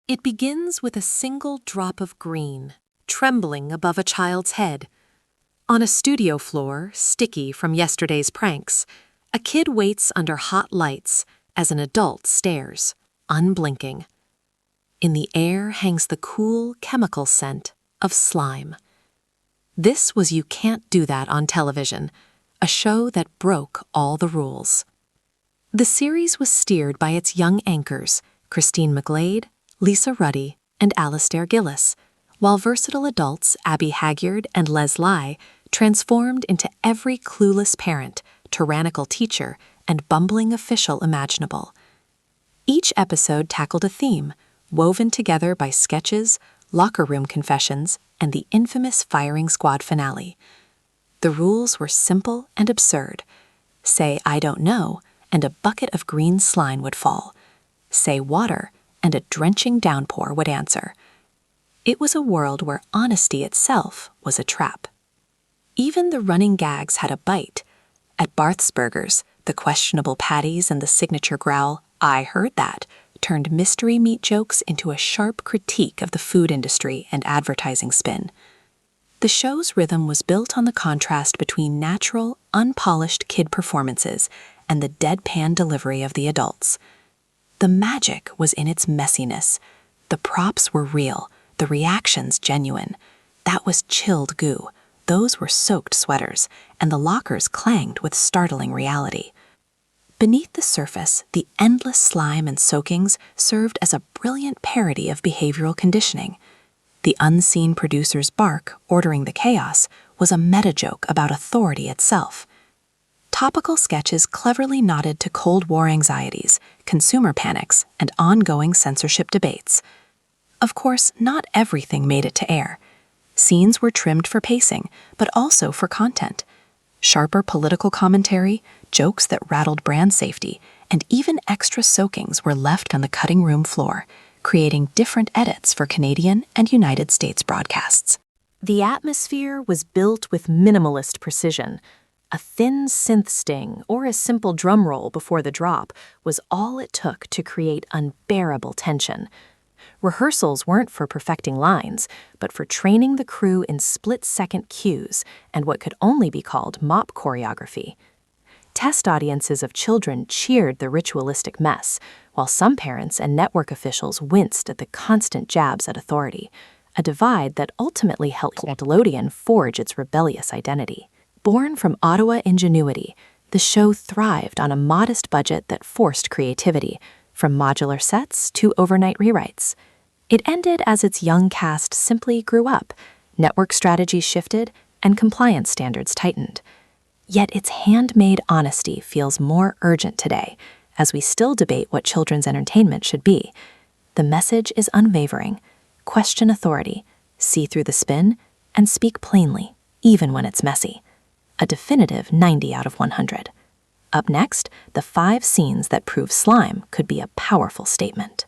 It begins with a single drop of green, trembling above a child's head. On a studio floor, sticky from yesterday's pranks, a kid waits under hot lights as an adult stares, unblinking. In the air hangs the cool chemical scent of slime. This was You Can't Do That on Television, a show that broke all the rules. The series was steered by its young anchors, Christine McGlade, Lisa Ruddy, and Alastair Gillis, while versatile adults Abby Hagyard and Les Lai transformed into every clueless parent, tyrannical teacher, and bumbling official imaginable. Each episode tackled a theme, woven together by sketches, locker room confessions, and the infamous firing squad finale. The rules were simple and absurd. Say, "I don't know," and a bucket of green slime would fall. Say water, and a drenching downpour would answer. It was a world where honesty itself was a trap. Even the running gags had a bite. At Barth's Burgers, the questionable patties and the signature growl, "I heard that," turned mystery meat jokes into a sharp critique of the food industry and advertising spin. The show's rhythm was built on the contrast between natural, unpolished kid performances and the deadpan delivery of the adults. The magic was in its messiness. The props were real, the reactions genuine. That was chilled goo. Those were soaked sweaters, and the lockers clanged with startling reality. Beneath the surface, the endless slime and soakings served as a brilliant parody of behavioral conditioning. The unseen producer's bark, ordering the chaos, was a meta-joke about authority itself. Topical sketches cleverly nodded to Cold War anxieties, consumer panics, and ongoing censorship debates. Of course, not everything made it to air. Scenes were trimmed for pacing, but also for content. Sharper political commentary, jokes that rattled brand safety, and even extra soakings were left on the cutting room floor, creating different edits for Canadian and United States broadcasts. The atmosphere was built with minimalist precision. A thin synth sting or a simple drum roll before the drop was all it took to create unbearable tension. Rehearsals weren't for perfecting lines, but for training the crew in split-second cues and what could only be called mop choreography. Test audiences of children cheered the ritualistic mess, while some parents and network officials winced at the constant jabs at authority, a divide that ultimately helped Nickelodeon forge its rebellious identity. Born from Ottawa ingenuity, the show thrived on a modest budget that forced creativity, from modular sets to overnight rewrites. It ended as its young cast simply grew up, network strategies shifted, and compliance standards tightened. Yet its handmade honesty feels more urgent today, as we still debate what children's entertainment should be. The message is unwavering: question authority, see through the spin, and speak plainly, even when it's messy. A definitive 90 out of 100. Up next, the 5 scenes that prove slime could be a powerful statement.